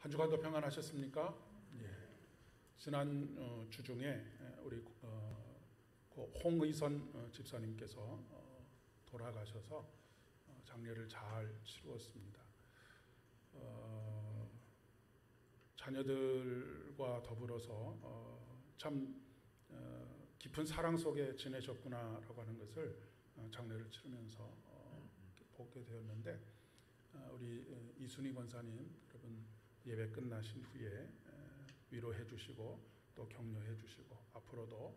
한 주간도 평안하셨습니까? 예. 지난 주 중에 우리 홍의선 집사님께서 돌아가셔서 장례를 잘 치루었습니다. 자녀들과 더불어서 참 깊은 사랑 속에 지내셨구나라고 하는 것을 장례를 치르면서 보게 되었는데, 우리 이순희 권사님 여러분 예배 끝나신 후에 위로해 주시고 또 격려해 주시고 앞으로도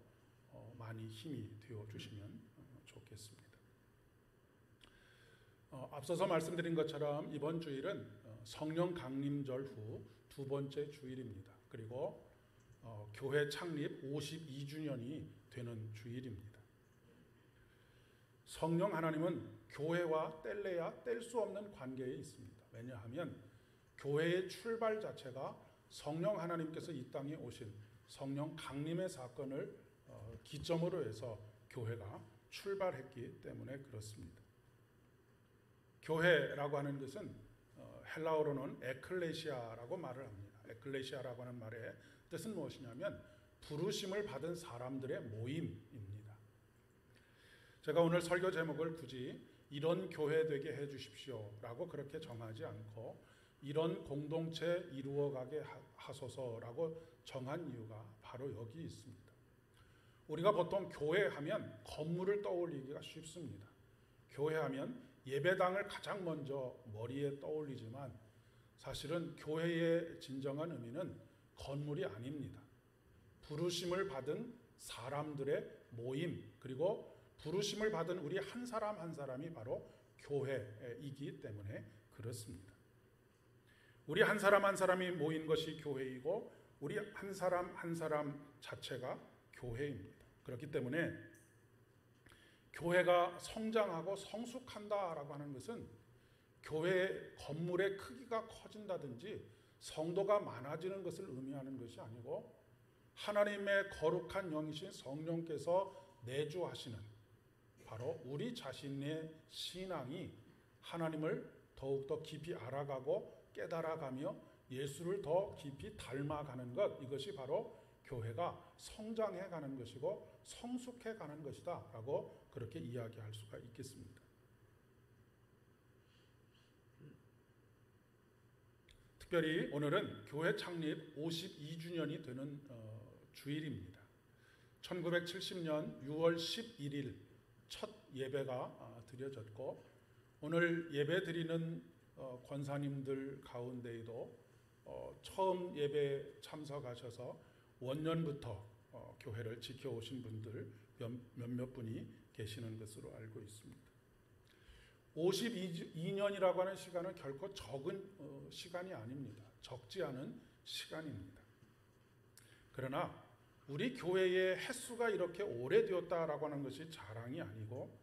많이 힘이 되어 주시면 좋겠습니다. 앞서서 말씀드린 것처럼 이번 주일은 성령 강림절 후 두 번째 주일입니다. 그리고 교회 창립 52주년이 되는 주일입니다. 성령 하나님은 교회와 뗄래야 뗄 수 없는 관계에 있습니다. 왜냐하면 교회의 출발 자체가 성령 하나님께서 이 땅에 오신 성령 강림의 사건을 기점으로 해서 교회가 출발했기 때문에 그렇습니다. 교회라고 하는 것은 헬라어로는 에클레시아라고 말을 합니다. 에클레시아라고 하는 말의 뜻은 무엇이냐면 부르심을 받은 사람들의 모임입니다. 제가 오늘 설교 제목을 굳이 이런 교회 되게 해 주십시오 라고 그렇게 정하지 않고 이런 공동체 이루어가게 하소서라고 정한 이유가 바로 여기 있습니다. 우리가 보통 교회하면 건물을 떠올리기가 쉽습니다. 교회하면 예배당을 가장 먼저 머리에 떠올리지만 사실은 교회의 진정한 의미는 건물이 아닙니다. 부르심을 받은 사람들의 모임, 그리고 부르심을 받은 우리 한 사람 한 사람이 바로 교회이기 때문에 그렇습니다. 우리 한 사람 한 사람이 모인 것이 교회이고 우리 한 사람 한 사람 자체가 교회입니다. 그렇기 때문에 교회가 성장하고 성숙한다라고 하는 것은 교회 건물의 크기가 커진다든지 성도가 많아지는 것을 의미하는 것이 아니고 하나님의 거룩한 영이신 성령께서 내주하시는 바로 우리 자신의 신앙이 하나님을 더욱더 깊이 알아가고 깨달아가며 예수를 더 깊이 닮아가는 것, 이것이 바로 교회가 성장해가는 것이고 성숙해가는 것이다 라고 그렇게 이야기할 수가 있겠습니다. 특별히 오늘은 교회 창립 52주년이 되는 주일입니다. 1970년 6월 11일 첫 예배가 드려졌고 오늘 예배 드리는 권사님들 가운데에도 처음 예배 참석하셔서 원년부터 교회를 지켜오신 분들 몇몇 분이 계시는 것으로 알고 있습니다. 52년이라고 하는 시간은 결코 적은 시간이 아닙니다. 적지 않은 시간입니다. 그러나 우리 교회의 횟수가 이렇게 오래되었다라고 하는 것이 자랑이 아니고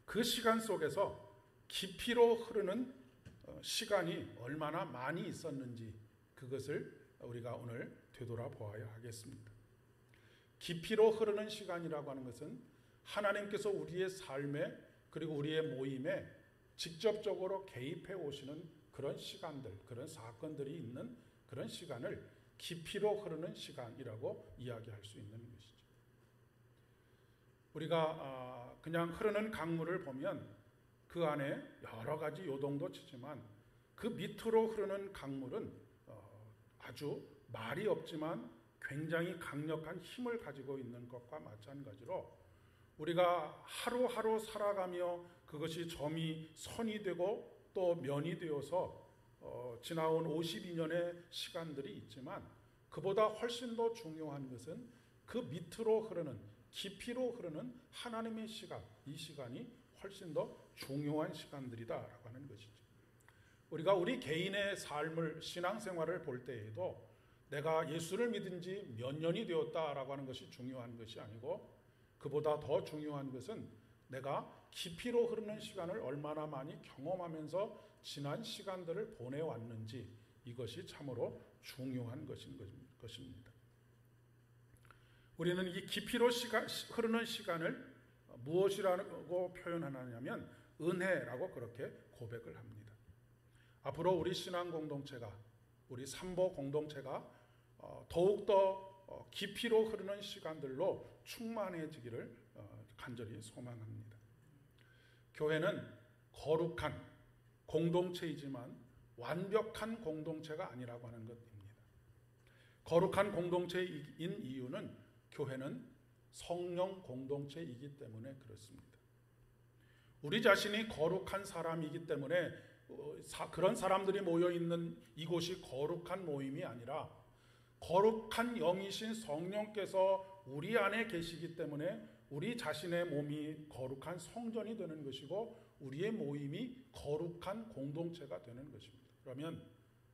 그 시간 속에서 깊이로 흐르는 시간이 얼마나 많이 있었는지 그것을 우리가 오늘 되돌아보아야 하겠습니다. 깊이로 흐르는 시간이라고 하는 것은 하나님께서 우리의 삶에 그리고 우리의 모임에 직접적으로 개입해 오시는 그런 시간들, 그런 사건들이 있는 그런 시간을 깊이로 흐르는 시간이라고 이야기할 수 있는 것이죠. 우리가 그냥 흐르는 강물을 보면 그 안에 여러 가지 요동도 치지만 그 밑으로 흐르는 강물은 아주 말이 없지만 굉장히 강력한 힘을 가지고 있는 것과 마찬가지로 우리가 하루하루 살아가며 그것이 점이 선이 되고 또 면이 되어서 지나온 52년의 시간들이 있지만 그보다 훨씬 더 중요한 것은 그 밑으로 흐르는 깊이로 흐르는 하나님의 시간, 이 시간이 훨씬 더 중요한 시간들이다라고 하는 것이죠. 우리가 우리 개인의 삶을 신앙생활을 볼 때에도 내가 예수를 믿은 지 몇 년이 되었다라고 하는 것이 중요한 것이 아니고 그보다 더 중요한 것은 내가 깊이로 흐르는 시간을 얼마나 많이 경험하면서 지난 시간들을 보내왔는지 이것이 참으로 중요한 것입니다. 우리는 이 깊이로 흐르는 시간을 무엇이라고 표현하냐면 은혜라고 그렇게 고백을 합니다. 앞으로 우리 신앙 공동체가, 우리 삼보 공동체가 더욱더 깊이로 흐르는 시간들로 충만해지기를 간절히 소망합니다. 교회는 거룩한 공동체이지만 완벽한 공동체가 아니라고 하는 것입니다. 거룩한 공동체인 이유는 교회는 성령 공동체이기 때문에 그렇습니다. 우리 자신이 거룩한 사람이기 때문에 그런 사람들이 모여있는 이곳이 거룩한 모임이 아니라 거룩한 영이신 성령께서 우리 안에 계시기 때문에 우리 자신의 몸이 거룩한 성전이 되는 것이고 우리의 모임이 거룩한 공동체가 되는 것입니다. 그러면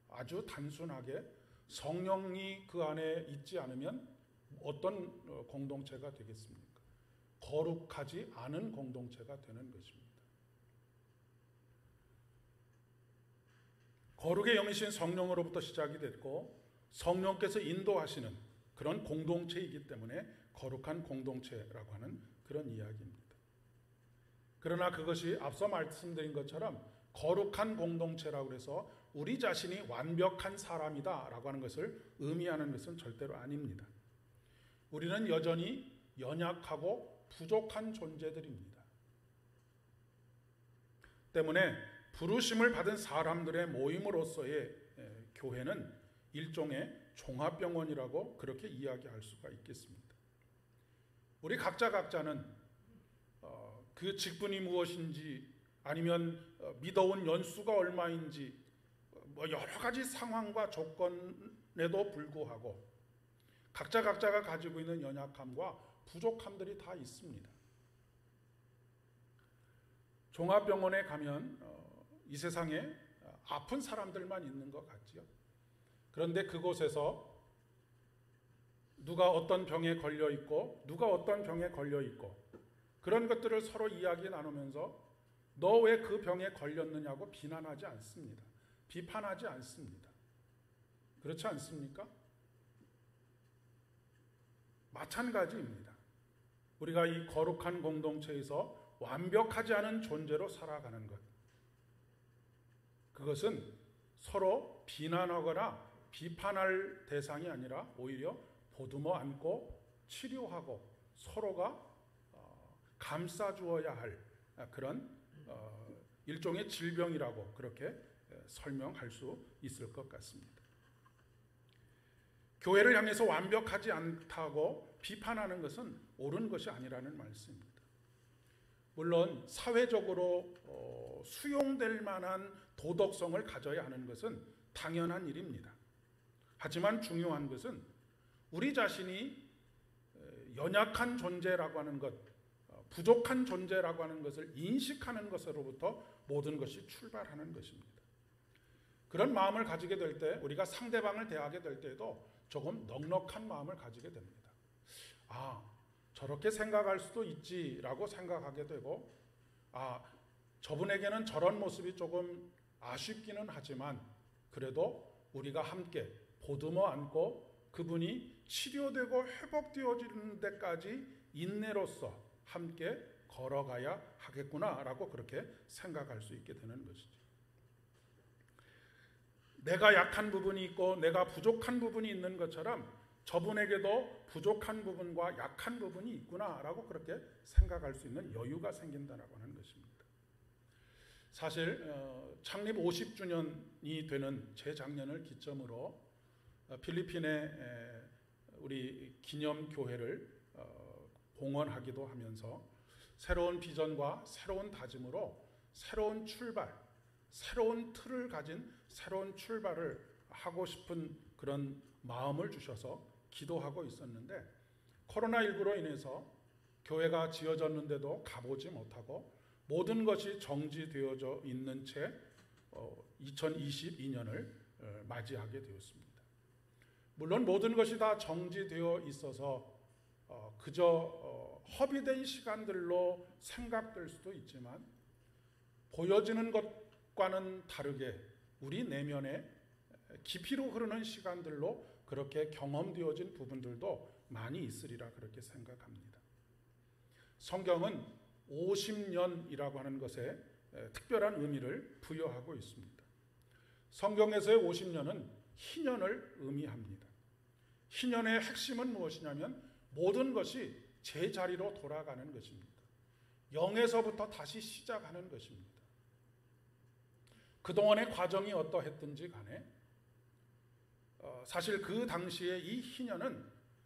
아주 단순하게 성령이 그 안에 있지 않으면 어떤 공동체가 되겠습니까? 거룩하지 않은 공동체가 되는 것입니다. 거룩의 영이신 성령으로부터 시작이 됐고 성령께서 인도하시는 그런 공동체이기 때문에 거룩한 공동체라고 하는 그런 이야기입니다. 그러나 그것이 앞서 말씀드린 것처럼 거룩한 공동체라고 해서 우리 자신이 완벽한 사람이다라고 하는 것을 의미하는 것은 절대로 아닙니다. 우리는 여전히 연약하고 부족한 존재들입니다. 때문에 부르심을 받은 사람들의 모임으로서의 교회는 일종의 종합병원이라고 그렇게 이야기할 수가 있겠습니다. 우리 각자는 그 직분이 무엇인지 아니면 믿어온 연수가 얼마인지 여러 가지 상황과 조건에도 불구하고 각자가 가지고 있는 연약함과 부족함들이 다 있습니다. 종합병원에 가면 이 세상에 아픈 사람들만 있는 것 같지요. 그런데 그곳에서 누가 어떤 병에 걸려 있고 누가 어떤 병에 걸려 있고 그런 것들을 서로 이야기 나누면서 너 왜 그 병에 걸렸느냐고 비난하지 않습니다. 비판하지 않습니다. 그렇지 않습니까? 마찬가지입니다. 우리가 이 거룩한 공동체에서 완벽하지 않은 존재로 살아가는 것, 그것은 서로 비난하거나 비판할 대상이 아니라 오히려 보듬어 안고 치료하고 서로가 감싸주어야 할 그런 일종의 질병이라고 그렇게 설명할 수 있을 것 같습니다. 교회를 향해서 완벽하지 않다고 비판하는 것은 옳은 것이 아니라는 말씀입니다. 물론 사회적으로 수용될 만한 도덕성을 가져야 하는 것은 당연한 일입니다. 하지만 중요한 것은 우리 자신이 연약한 존재라고 하는 것, 부족한 존재라고 하는 것을 인식하는 것으로부터 모든 것이 출발하는 것입니다. 그런 마음을 가지게 될 때 우리가 상대방을 대하게 될 때도 조금 넉넉한 마음을 가지게 됩니다. 저렇게 생각할 수도 있지라고 생각하게 되고 저분에게는 저런 모습이 조금 아쉽기는 하지만 그래도 우리가 함께 보듬어 안고 그분이 치료되고 회복되어지는 데까지 인내로서 함께 걸어가야 하겠구나라고 그렇게 생각할 수 있게 되는 것이죠. 내가 약한 부분이 있고 내가 부족한 부분이 있는 것처럼 저분에게도 부족한 부분과 약한 부분이 있구나라고 그렇게 생각할 수 있는 여유가 생긴다라고 하는 것입니다. 사실 창립 50주년이 되는 재작년을 기점으로 필리핀에 우리 기념교회를 봉헌하기도 하면서 새로운 비전과 새로운 다짐으로 새로운 출발, 새로운 틀을 가진 새로운 출발을 하고 싶은 그런 마음을 주셔서 기도하고 있었는데 코로나19로 인해서 교회가 지어졌는데도 가보지 못하고 모든 것이 정지되어져 있는 채 2022년을 맞이하게 되었습니다. 물론 모든 것이 다 정지되어 있어서 그저 허비된 시간들로 생각될 수도 있지만 보여지는 것과는 다르게 우리 내면에 깊이로 흐르는 시간들로 그렇게 경험되어진 부분들도 많이 있으리라 그렇게 생각합니다. 성경은 50년이라고 하는 것에 특별한 의미를 부여하고 있습니다. 성경에서의 50년은 희년을 의미합니다. 희년의 핵심은 무엇이냐면 모든 것이 제자리로 돌아가는 것입니다. 0에서부터 다시 시작하는 것입니다. 그동안의 과정이 어떠했든지 간에 사실 그 당시에 이 희년은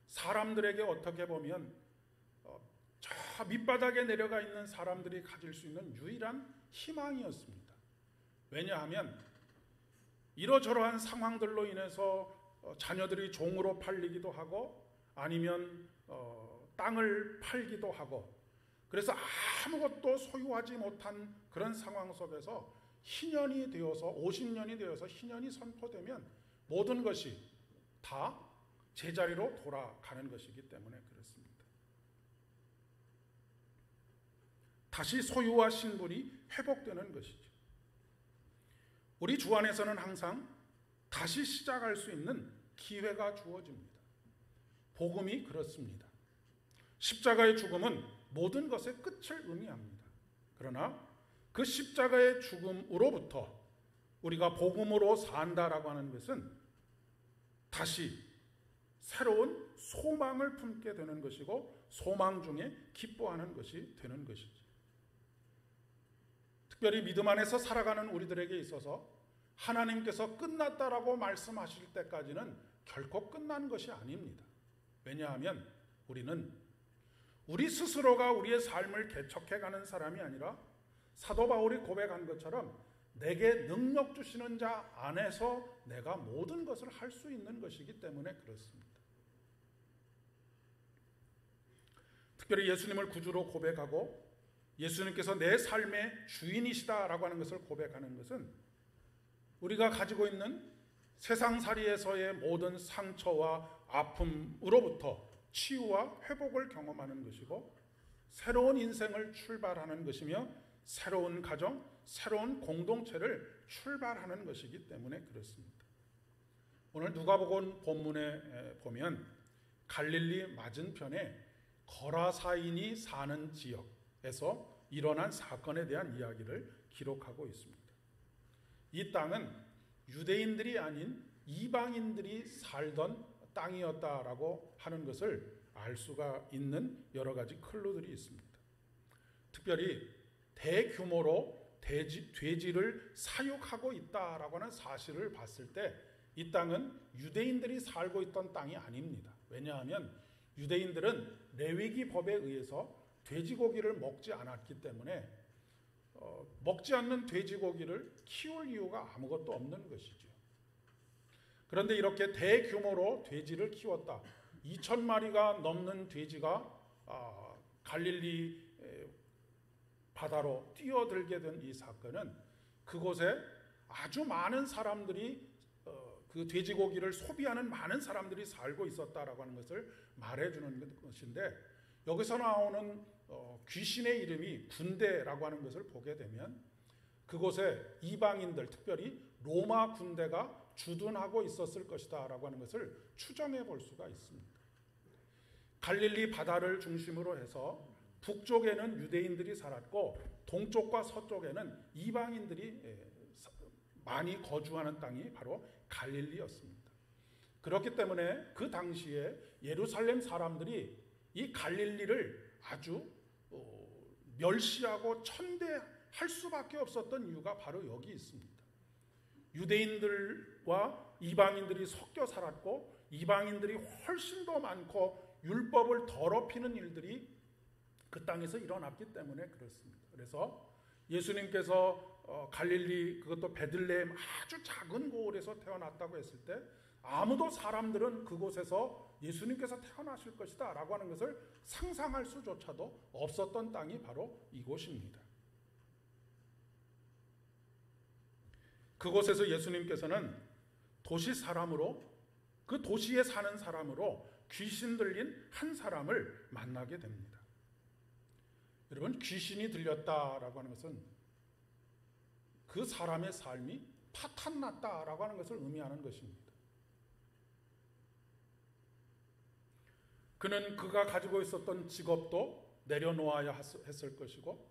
사람들에게 어떻게 보면 저 밑바닥에 내려가 있는 사람들이 가질 수 있는 유일한 희망이었습니다. 왜냐하면 이러저러한 상황들로 인해서 자녀들이 종으로 팔리기도 하고 아니면 땅을 팔기도 하고 그래서 아무것도 소유하지 못한 그런 상황 속에서 희년이 되어서 50년이 되어서 희년이 선포되면 모든 것이 다 제자리로 돌아가는 것이기 때문에 그렇습니다. 다시 소유와 신분이 회복되는 것이죠. 우리 주 안에서는 항상 다시 시작할 수 있는 기회가 주어집니다. 복음이 그렇습니다. 십자가의 죽음은 모든 것의 끝을 의미합니다. 그러나 그 십자가의 죽음으로부터 우리가 복음으로 산다라고 하는 것은 다시 새로운 소망을 품게 되는 것이고 소망 중에 기뻐하는 것이 되는 것이죠. 특별히 믿음 안에서 살아가는 우리들에게 있어서 하나님께서 끝났다라고 말씀하실 때까지는 결코 끝난 것이 아닙니다. 왜냐하면 우리는 우리 스스로가 우리의 삶을 개척해가는 사람이 아니라 사도 바울이 고백한 것처럼 내게 능력 주시는 자 안에서 내가 모든 것을 할 수 있는 것이기 때문에 그렇습니다. 특별히 예수님을 구주로 고백하고 예수님께서 내 삶의 주인이시다라고 하는 것을 고백하는 것은 우리가 가지고 있는 세상살이에서의 모든 상처와 아픔으로부터 치유와 회복을 경험하는 것이고 새로운 인생을 출발하는 것이며 새로운 가정, 새로운 공동체를 출발하는 것이기 때문에 그렇습니다. 오늘 누가복음 본문에 보면 갈릴리 맞은편에 거라사인이 사는 지역에서 일어난 사건에 대한 이야기를 기록하고 있습니다. 이 땅은 유대인들이 아닌 이방인들이 살던 땅이었다라고 하는 것을 알 수가 있는 여러 가지 클루들이 있습니다. 특별히 대규모로 돼지를 사육하고 있다라고 하는 사실을 봤을 때 이 땅은 유대인들이 살고 있던 땅이 아닙니다. 왜냐하면 유대인들은 레위기 법에 의해서 돼지고기를 먹지 않았기 때문에 먹지 않는 돼지고기를 키울 이유가 아무것도 없는 것이죠. 그런데 이렇게 대규모로 돼지를 키웠다. 2,000마리가 넘는 돼지가 갈릴리 바다로 뛰어들게 된 이 사건은 그곳에 아주 많은 사람들이 그 돼지고기를 소비하는 많은 사람들이 살고 있었다라고 하는 것을 말해주는 것인데 여기서 나오는 귀신의 이름이 군대라고 하는 것을 보게 되면 그곳에 이방인들 특별히 로마 군대가 주둔하고 있었을 것이다 라고 하는 것을 추정해 볼 수가 있습니다. 갈릴리 바다를 중심으로 해서 북쪽에는 유대인들이 살았고 동쪽과 서쪽에는 이방인들이 많이 거주하는 땅이 바로 갈릴리였습니다. 그렇기 때문에 그 당시에 예루살렘 사람들이 이 갈릴리를 아주 멸시하고 천대할 수밖에 없었던 이유가 바로 여기 있습니다. 유대인들과 이방인들이 섞여 살았고 이방인들이 훨씬 더 많고 율법을 더럽히는 일들이 그 땅에서 일어났기 때문에 그렇습니다. 그래서 예수님께서 갈릴리 그것도 베들레헴 아주 작은 고을에서 태어났다고 했을 때 아무도 사람들은 그곳에서 예수님께서 태어나실 것이다 라고 하는 것을 상상할 수조차도 없었던 땅이 바로 이곳입니다. 그곳에서 예수님께서는 도시 사람으로 그 도시에 사는 사람으로 귀신 들린 한 사람을 만나게 됩니다. 여러분 귀신이 들렸다라고 하는 것은 그 사람의 삶이 파탄났다라고 하는 것을 의미하는 것입니다. 그는 그가 가지고 있었던 직업도 내려놓아야 했을 것이고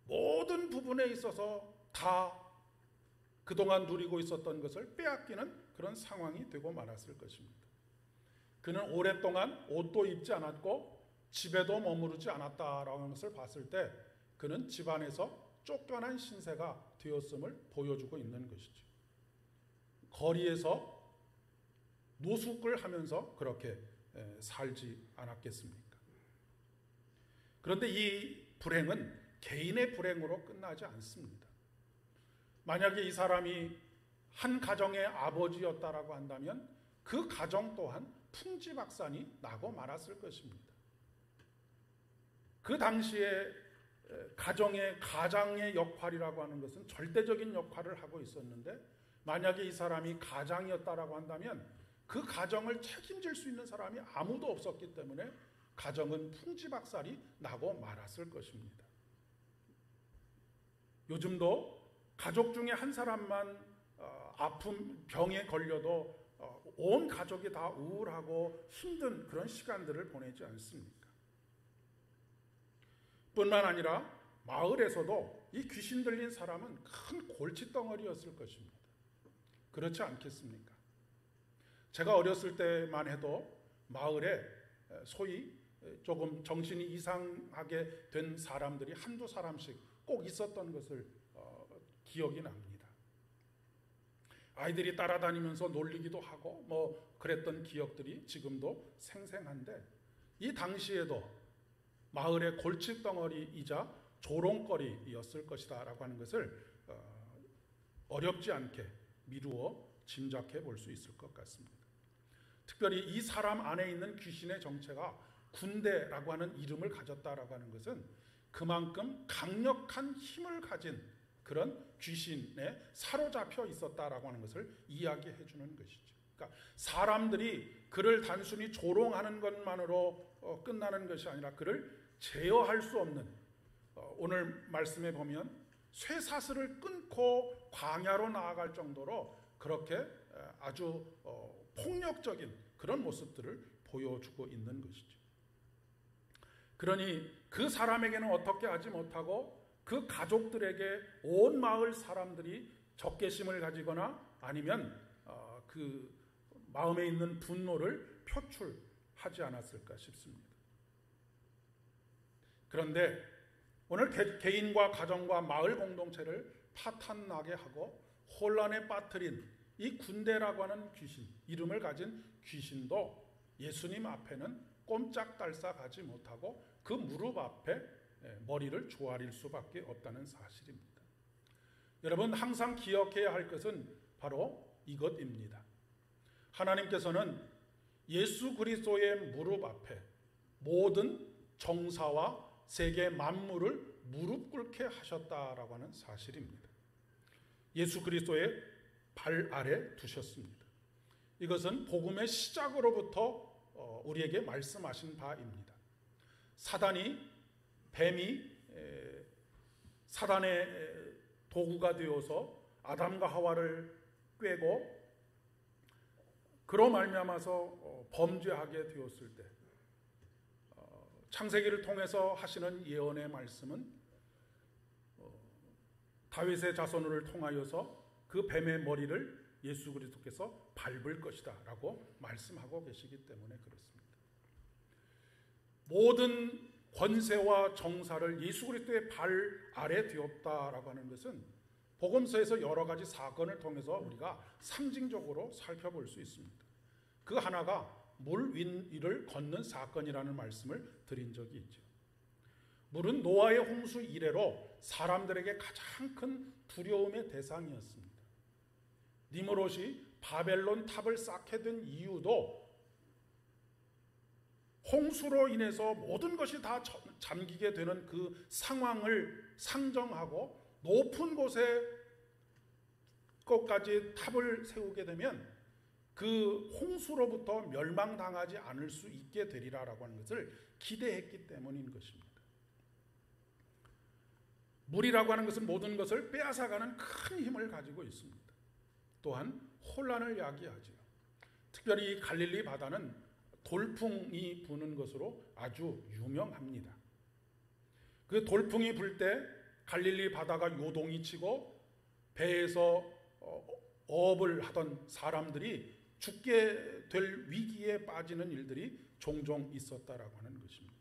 모든 부분에 있어서 다 그동안 누리고 있었던 것을 빼앗기는 그런 상황이 되고 말았을 것입니다. 그는 오랫동안 옷도 입지 않았고 집에도 머무르지 않았다라는 것을 봤을 때 그는 집안에서 쫓겨난 신세가 되었음을 보여주고 있는 것이죠. 거리에서 노숙을 하면서 그렇게 살지 않았겠습니까? 그런데 이 불행은 개인의 불행으로 끝나지 않습니다. 만약에 이 사람이 한 가정의 아버지였다라고 한다면 그 가정 또한 풍지박산이 나고 말았을 것입니다. 그 당시에 가장의 역할이라고 하는 것은 절대적인 역할을 하고 있었는데 만약에 이 사람이 가장이었다라고 한다면 그 가정을 책임질 수 있는 사람이 아무도 없었기 때문에 가정은 풍지박살이 나고 말았을 것입니다. 요즘도 가족 중에 한 사람만 아픈 병에 걸려도 온 가족이 다 우울하고 힘든 그런 시간들을 보내지 않습니까? 뿐만 아니라 마을에서도 이 귀신 들린 사람은 큰 골칫덩어리였을 것입니다. 그렇지 않겠습니까? 제가 어렸을 때만 해도 마을에 소위 조금 정신이 이상하게 된 사람들이 한두 사람씩 꼭 있었던 것을 기억이 납니다. 아이들이 따라다니면서 놀리기도 하고 뭐 그랬던 기억들이 지금도 생생한데 이 당시에도 마을의 골칫덩어리이자 조롱거리였을 것이다 라고 하는 것을 어렵지 않게 미루어 짐작해 볼 수 있을 것 같습니다. 특별히 이 사람 안에 있는 귀신의 정체가 군대라고 하는 이름을 가졌다라고 하는 것은 그만큼 강력한 힘을 가진 그런 귀신에 사로잡혀 있었다라고 하는 것을 이야기해 주는 것이죠. 그러니까 사람들이 그를 단순히 조롱하는 것만으로 끝나는 것이 아니라 그를 제어할 수 없는 오늘 말씀에 보면 쇠사슬을 끊고 광야로 나아갈 정도로 그렇게 아주 폭력적인 그런 모습들을 보여주고 있는 것이죠. 그러니 그 사람에게는 어떻게 하지 못하고 그 가족들에게 온 마을 사람들이 적개심을 가지거나 아니면 그 마음에 있는 분노를 표출하지 않았을까 싶습니다. 그런데 오늘 개인과 가정과 마을 공동체를 파탄나게 하고 혼란에 빠뜨린 이 군대라고 하는 귀신, 이름을 가진 귀신도 예수님 앞에는 꼼짝달싹 하지 못하고 그 무릎 앞에 머리를 조아릴 수밖에 없다는 사실입니다. 여러분 항상 기억해야 할 것은 바로 이것입니다. 하나님께서는 예수 그리스도의 무릎 앞에 모든 정사와 세계 만물을 무릎 꿇게 하셨다라고 하는 사실입니다. 예수 그리스도의 발 아래 두셨습니다. 이것은 복음의 시작으로부터 우리에게 말씀하신 바입니다. 뱀이 사단의 도구가 되어서 아담과 하와를 꿰고 그로 말미암아서 범죄하게 되었을 때 창세기를 통해서 하시는 예언의 말씀은 다윗의 자손을 통하여서 그 뱀의 머리를 예수 그리스도께서 밟을 것이다 라고 말씀하고 계시기 때문에 그렇습니다. 모든 권세와 정사를 예수 그리스도의 발 아래 두었다라고 하는 것은 복음서에서 여러 가지 사건을 통해서 우리가 상징적으로 살펴볼 수 있습니다. 그 하나가 물 위를 걷는 사건이라는 말씀을 드린 적이 있죠. 물은 노아의 홍수 이래로 사람들에게 가장 큰 두려움의 대상이었습니다. 니므롯이 바벨론 탑을 쌓게 된 이유도 홍수로 인해서 모든 것이 다 잠기게 되는 그 상황을 상정하고 높은 곳에 것까지 탑을 세우게 되면 그 홍수로부터 멸망당하지 않을 수 있게 되리라라고 하는 것을 기대했기 때문인 것입니다. 물이라고 하는 것은 모든 것을 빼앗아가는 큰 힘을 가지고 있습니다. 또한 혼란을 야기하죠. 특별히 이 갈릴리 바다는 돌풍이 부는 것으로 아주 유명합니다. 그 돌풍이 불 때 갈릴리 바다가 요동이 치고 배에서 어업을 하던 사람들이 죽게 될 위기에 빠지는 일들이 종종 있었다라고 하는 것입니다.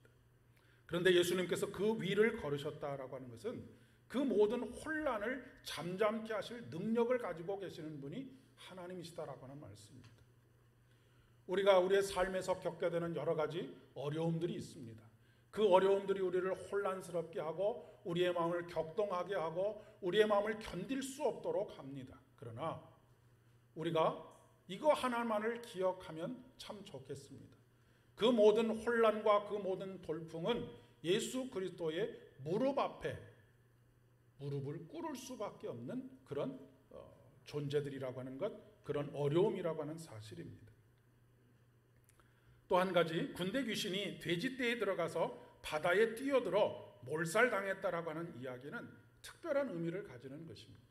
그런데 예수님께서 그 위를 걸으셨다라고 하는 것은 그 모든 혼란을 잠잠케 하실 능력을 가지고 계시는 분이 하나님이시다라고 하는 말씀입니다. 우리가 우리의 삶에서 겪게 되는 여러 가지 어려움들이 있습니다. 그 어려움들이 우리를 혼란스럽게 하고 우리의 마음을 격동하게 하고 우리의 마음을 견딜 수 없도록 합니다. 그러나 우리가 이거 하나만을 기억하면 참 좋겠습니다. 그 모든 혼란과 그 모든 돌풍은 예수 그리스도의 무릎 앞에 무릎을 꿇을 수밖에 없는 그런 존재들이라고 하는 것, 그런 어려움이라고 하는 사실입니다. 또 한 가지, 군대 귀신이 돼지떼에 들어가서 바다에 뛰어들어 몰살당했다라고 하는 이야기는 특별한 의미를 가지는 것입니다.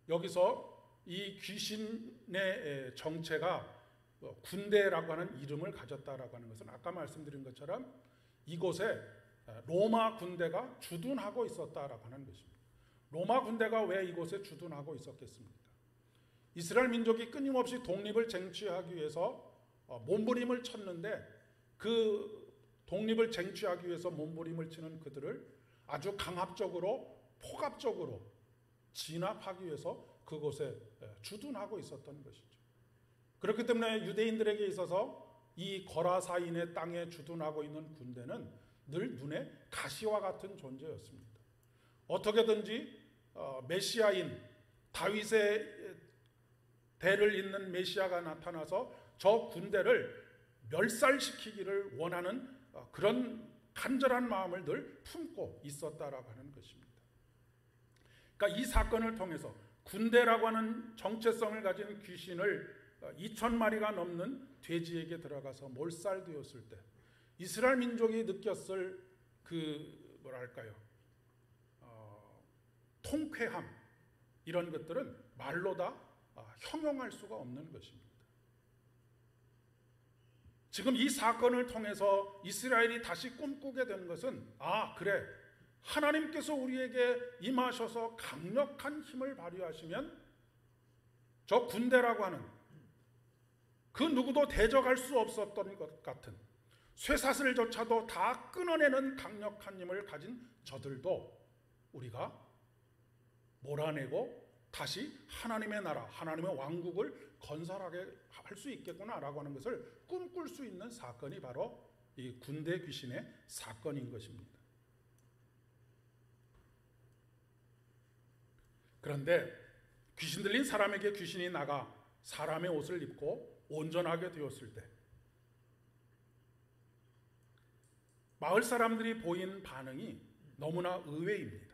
여기서 이 귀신의 정체가 군대라고 하는 이름을 가졌다라고 하는 것은 아까 말씀드린 것처럼 이곳에 로마 군대가 주둔하고 있었다라고 하는 것입니다. 로마 군대가 왜 이곳에 주둔하고 있었겠습니까? 이스라엘 민족이 끊임없이 독립을 쟁취하기 위해서 몸부림을 쳤는데 그 독립을 쟁취하기 위해서 몸부림을 치는 그들을 아주 강압적으로 폭압적으로 진압하기 위해서 그곳에 주둔하고 있었던 것이죠. 그렇기 때문에 유대인들에게 있어서 이 거라사인의 땅에 주둔하고 있는 군대는 늘 눈에 가시와 같은 존재였습니다. 어떻게든지 메시아인 다윗의 대를 잇는 메시아가 나타나서 저 군대를 멸살시키기를 원하는 그런 간절한 마음을 늘 품고 있었다라고 하는 것입니다. 그러니까 이 사건을 통해서 군대라고 하는 정체성을 가진 귀신을 2,000마리가 넘는 돼지에게 들어가서 몰살되었을 때 이스라엘 민족이 느꼈을 그 뭐랄까요, 통쾌함, 이런 것들은 말로 다 형용할 수가 없는 것입니다. 지금 이 사건을 통해서 이스라엘이 다시 꿈꾸게 된 것은 그래, 하나님께서 우리에게 임하셔서 강력한 힘을 발휘하시면 저 군대라고 하는 그 누구도 대적할 수 없었던 것 같은 쇠사슬조차도 다 끊어내는 강력한 힘을 가진 저들도 우리가 몰아내고 다시 하나님의 나라, 하나님의 왕국을 건설하게 할 수 있겠구나라고 하는 것을 꿈꿀 수 있는 사건이 바로 이 군대 귀신의 사건인 것입니다. 그런데 귀신 들린 사람에게 귀신이 나가 사람의 옷을 입고 온전하게 되었을 때 마을 사람들이 보인 반응이 너무나 의외입니다.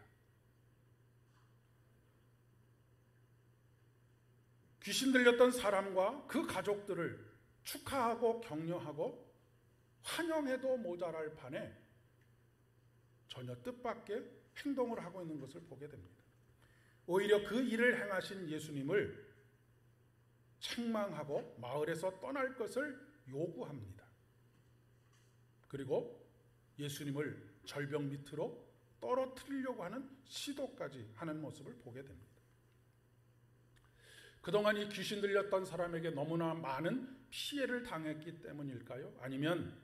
귀신 들렸던 사람과 그 가족들을 축하하고 격려하고 환영해도 모자랄 판에 전혀 뜻밖의 행동을 하고 있는 것을 보게 됩니다. 오히려 그 일을 행하신 예수님을 책망하고 마을에서 떠날 것을 요구합니다. 그리고 예수님을 절벽 밑으로 떨어뜨리려고 하는 시도까지 하는 모습을 보게 됩니다. 그동안 이 귀신 들렸던 사람에게 너무나 많은 피해를 당했기 때문일까요? 아니면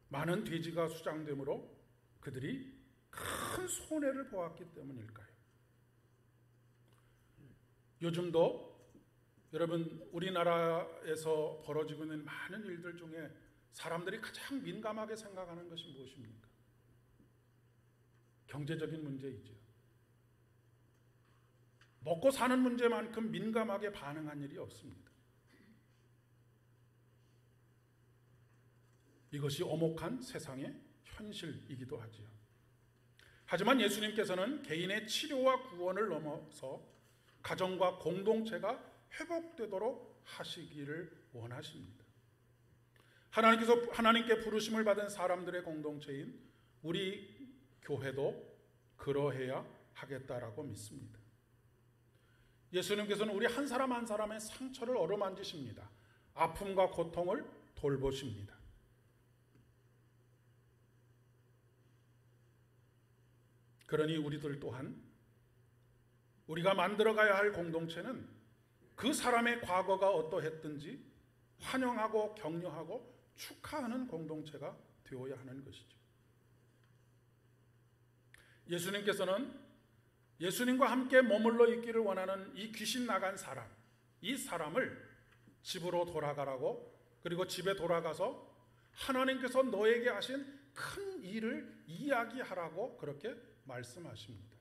많은 돼지가 수장되므로 그들이 큰 손해를 보았기 때문일까요? 요즘도 여러분 우리나라에서 벌어지고 있는 많은 일들 중에 사람들이 가장 민감하게 생각하는 것이 무엇입니까? 경제적인 문제이죠. 먹고 사는 문제만큼 민감하게 반응한 일이 없습니다. 이것이 엄혹한 세상의 현실이기도 하지요. 하지만 예수님께서는 개인의 치료와 구원을 넘어서 가정과 공동체가 회복되도록 하시기를 원하십니다. 하나님께 부르심을 받은 사람들의 공동체인 우리 교회도 그러해야 하겠다라고 믿습니다. 예수님께서는 우리 한 사람 한 사람의 상처를 어루만지십니다. 아픔과 고통을 돌보십니다. 그러니 우리들 또한 우리가 만들어가야 할 공동체는 그 사람의 과거가 어떠했든지 환영하고 격려하고 축하하는 공동체가 되어야 하는 것이죠. 예수님께서는 예수님과 함께 머물러 있기를 원하는 이 귀신 나간 사람, 이 사람을 집으로 돌아가라고, 그리고 집에 돌아가서 하나님께서 너에게 하신 큰 일을 이야기하라고 그렇게 말씀하십니다.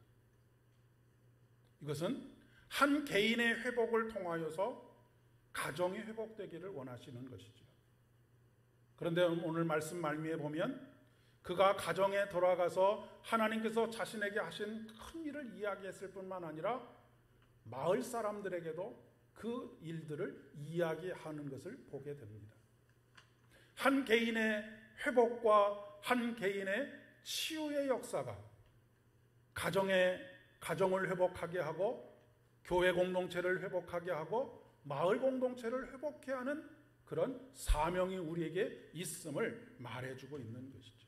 이것은 한 개인의 회복을 통하여서 가정이 회복되기를 원하시는 것이죠. 그런데 오늘 말씀 말미에 보면 그가 가정에 돌아가서 하나님께서 자신에게 하신 큰 일을 이야기했을 뿐만 아니라 마을 사람들에게도 그 일들을 이야기하는 것을 보게 됩니다. 한 개인의 회복과 한 개인의 치유의 역사가 가정을 회복하게 하고 교회 공동체를 회복하게 하고 마을 공동체를 회복해 하는 그런 사명이 우리에게 있음을 말해주고 있는 것이죠.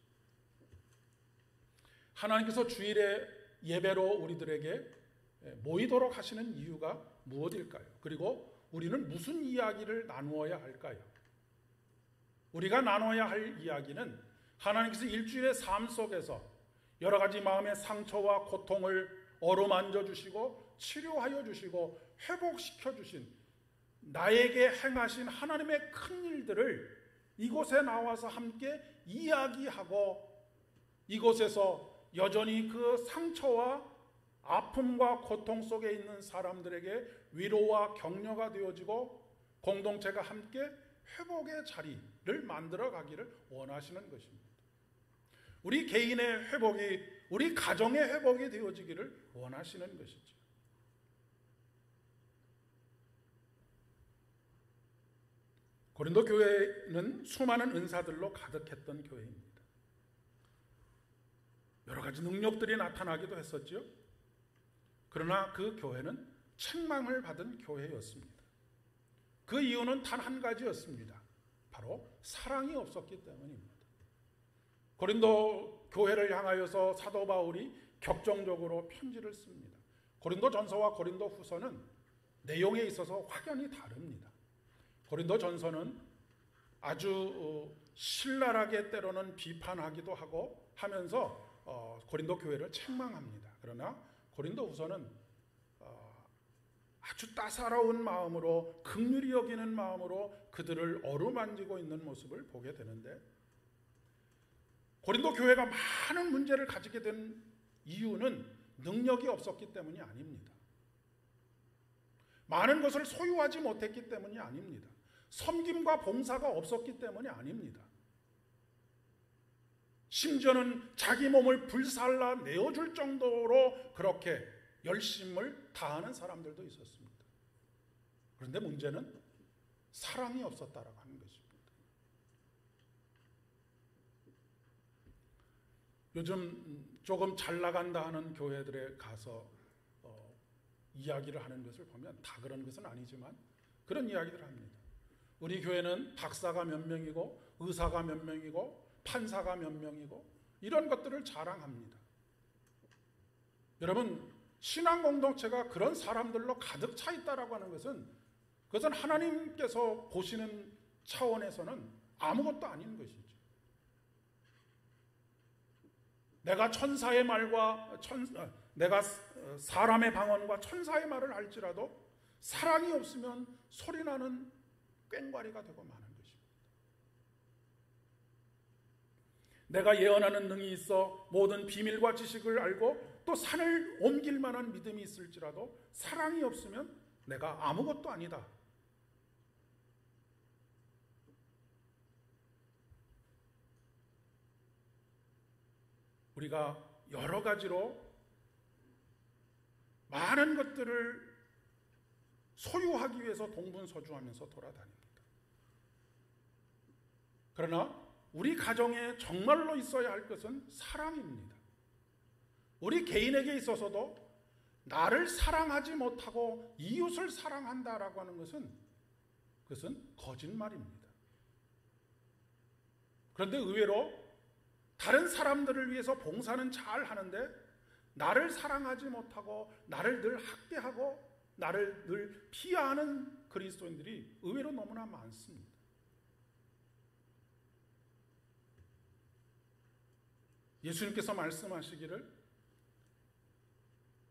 하나님께서 주일에 예배로 우리들에게 모이도록 하시는 이유가 무엇일까요? 그리고 우리는 무슨 이야기를 나누어야 할까요? 우리가 나눠야 할 이야기는 하나님께서 일주일의 삶 속에서 여러 가지 마음의 상처와 고통을 어루만져 주시고 치료하여 주시고 회복시켜 주신 나에게 행하신 하나님의 큰 일들을 이곳에 나와서 함께 이야기하고 이곳에서 여전히 그 상처와 아픔과 고통 속에 있는 사람들에게 위로와 격려가 되어지고 공동체가 함께 회복의 자리를 만들어 가기를 원하시는 것입니다. 우리 개인의 회복이, 우리 가정의 회복이 되어지기를 원하시는 것이죠. 고린도 교회는 수많은 은사들로 가득했던 교회입니다. 여러 가지 능력들이 나타나기도 했었죠. 그러나 그 교회는 책망을 받은 교회였습니다. 그 이유는 단 한 가지였습니다. 바로 사랑이 없었기 때문입니다. 고린도 교회를 향하여서 사도 바울이 격정적으로 편지를 씁니다. 고린도 전서와 고린도 후서는 내용에 있어서 확연히 다릅니다. 고린도 전서는 아주 신랄하게 때로는 비판하기도 하고 하면서 고린도 교회를 책망합니다. 그러나 고린도 후서는 아주 따사로운 마음으로, 긍휼히 여기는 마음으로 그들을 어루만지고 있는 모습을 보게 되는데, 고린도 교회가 많은 문제를 가지게 된 이유는 능력이 없었기 때문이 아닙니다. 많은 것을 소유하지 못했기 때문이 아닙니다. 섬김과 봉사가 없었기 때문이 아닙니다. 심지어는 자기 몸을 불살라 내어줄 정도로 그렇게 열심을 다하는 사람들도 있었습니다. 그런데 문제는 사랑이 없었다라고 하는 것입니다. 요즘 조금 잘 나간다 하는 교회들에 가서 이야기를 하는 것을 보면 다 그런 것은 아니지만 그런 이야기들을 합니다. 우리 교회는 박사가 몇 명이고 의사가 몇 명이고 판사가 몇 명이고 이런 것들을 자랑합니다. 여러분, 신앙 공동체가 그런 사람들로 가득 차 있다라고 하는 그것은 하나님께서 보시는 차원에서는 아무것도 아닌 것이죠. 내가 천사의 말과 내가 사람의 방언과 천사의 말을 할지라도 사랑이 없으면 소리나는 꽹과리가 되고 마는 것입니다. 내가 예언하는 능이 있어 모든 비밀과 지식을 알고 또 산을 옮길 만한 믿음이 있을지라도 사랑이 없으면 내가 아무것도 아니다. 우리가 여러 가지로 많은 것들을 소유하기 위해서 동분서주하면서 돌아다닙니다. 그러나 우리 가정에 정말로 있어야 할 것은 사랑입니다. 우리 개인에게 있어서도 나를 사랑하지 못하고 이웃을 사랑한다라고 하는 그것은 거짓말입니다. 그런데 의외로 다른 사람들을 위해서 봉사는 잘 하는데 나를 사랑하지 못하고 나를 늘 학대하고 나를 늘 피하는 그리스도인들이 의외로 너무나 많습니다. 예수님께서 말씀하시기를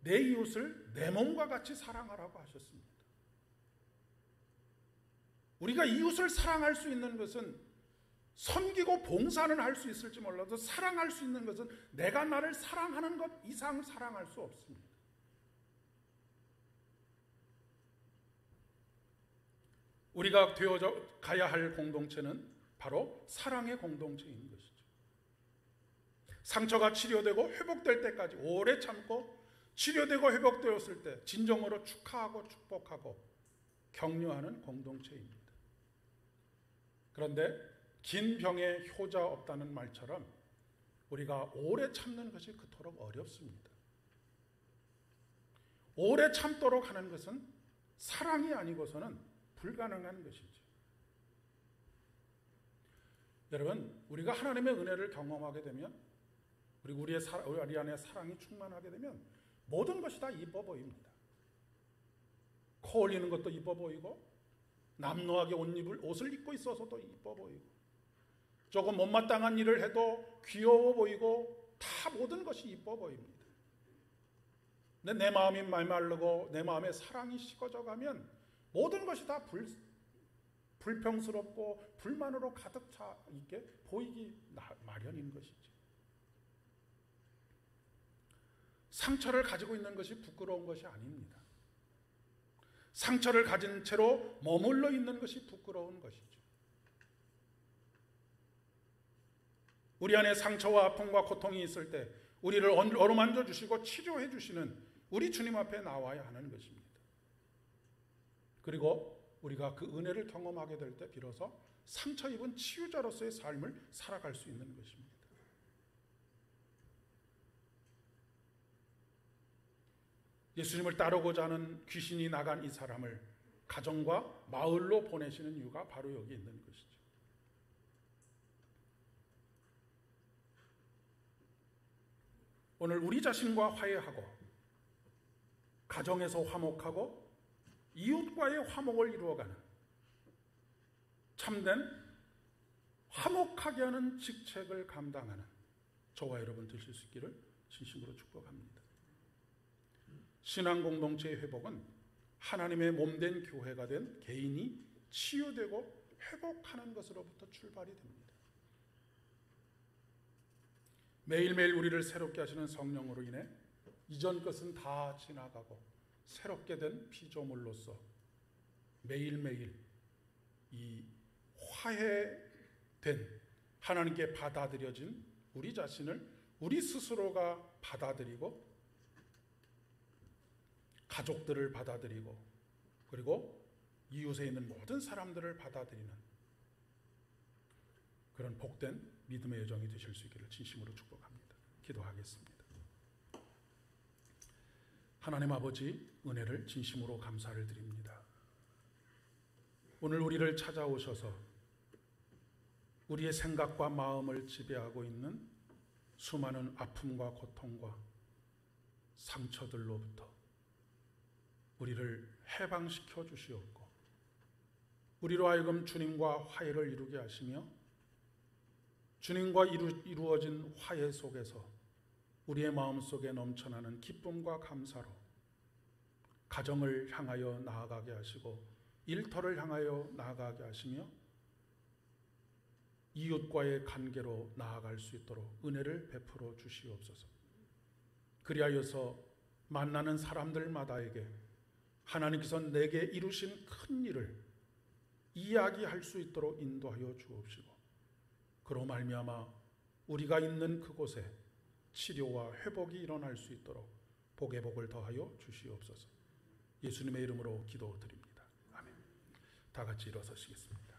내 이웃을 내 몸과 같이 사랑하라고 하셨습니다. 우리가 이웃을 사랑할 수 있는 것은 섬기고 봉사는 할 수 있을지 몰라도 사랑할 수 있는 것은 내가 나를 사랑하는 것 이상 사랑할 수 없습니다. 우리가 되어져 가야 할 공동체는 바로 사랑의 공동체인 것이죠. 상처가 치료되고 회복될 때까지 오래 참고 치료되고 회복되었을 때 진정으로 축하하고 축복하고 격려하는 공동체입니다. 그런데 긴 병에 효자 없다는 말처럼 우리가 오래 참는 것이 그토록 어렵습니다. 오래 참도록 하는 것은 사랑이 아니고서는 불가능한 것이죠. 여러분, 우리가 하나님의 은혜를 경험하게 되면 그리고 우리 안에 사랑이 충만하게 되면 모든 것이 다 이뻐 보입니다. 코 올리는 것도 이뻐 보이고 남루하게 옷을 입고 있어서도 이뻐 보이고 조금 못마땅한 일을 해도 귀여워 보이고 다 모든 것이 이뻐 보입니다. 근데 내 마음이 말마르고 내 마음에 사랑이 식어져 가면 모든 것이 다 불평스럽고 불만으로 가득 차 있게 보이기 마련인 것이죠. 상처를 가지고 있는 것이 부끄러운 것이 아닙니다. 상처를 가진 채로 머물러 있는 것이 부끄러운 것이죠. 우리 안에 상처와 아픔과 고통이 있을 때 우리를 어루만져 주시고 치료해 주시는 우리 주님 앞에 나와야 하는 것입니다. 그리고 우리가 그 은혜를 경험하게 될 때 비로소 상처 입은 치유자로서의 삶을 살아갈 수 있는 것입니다. 예수님을 따르고자 하는 귀신이 나간 이 사람을 가정과 마을로 보내시는 이유가 바로 여기 있는 것이죠. 오늘 우리 자신과 화해하고 가정에서 화목하고 이웃과의 화목을 이루어가는 참된 화목하게 하는 직책을 감당하는 저와 여러분 되실 수 있기를 진심으로 축복합니다. 신앙 공동체의 회복은 하나님의 몸된 교회가 된 개인이 치유되고 회복하는 것으로부터 출발이 됩니다. 매일매일 우리를 새롭게 하시는 성령으로 인해 이전 것은 다 지나가고 새롭게 된 피조물로서 매일매일 이 화해된 하나님께 받아들여진 우리 자신을 우리 스스로가 받아들이고 가족들을 받아들이고 그리고 이웃에 있는 모든 사람들을 받아들이는 그런 복된 믿음의 여정이 되실 수 있기를 진심으로 축복합니다. 기도하겠습니다. 하나님 아버지, 은혜를 진심으로 감사를 드립니다. 오늘 우리를 찾아오셔서 우리의 생각과 마음을 지배하고 있는 수많은 아픔과 고통과 상처들로부터 우리를 해방시켜 주시옵고 우리로 하여금 주님과 화해를 이루게 하시며 주님과 이루어진 화해 속에서 우리의 마음속에 넘쳐나는 기쁨과 감사로 가정을 향하여 나아가게 하시고 일터를 향하여 나아가게 하시며 이웃과의 관계로 나아갈 수 있도록 은혜를 베풀어 주시옵소서. 그리하여서 만나는 사람들마다에게 하나님께서 내게 이루신 큰 일을 이야기할 수 있도록 인도하여 주옵시고 그로 말미암아 우리가 있는 그곳에 치료와 회복이 일어날 수 있도록 복의 복을 더하여 주시옵소서. 예수님의 이름으로 기도드립니다. 아멘. 다 같이 일어서시겠습니다.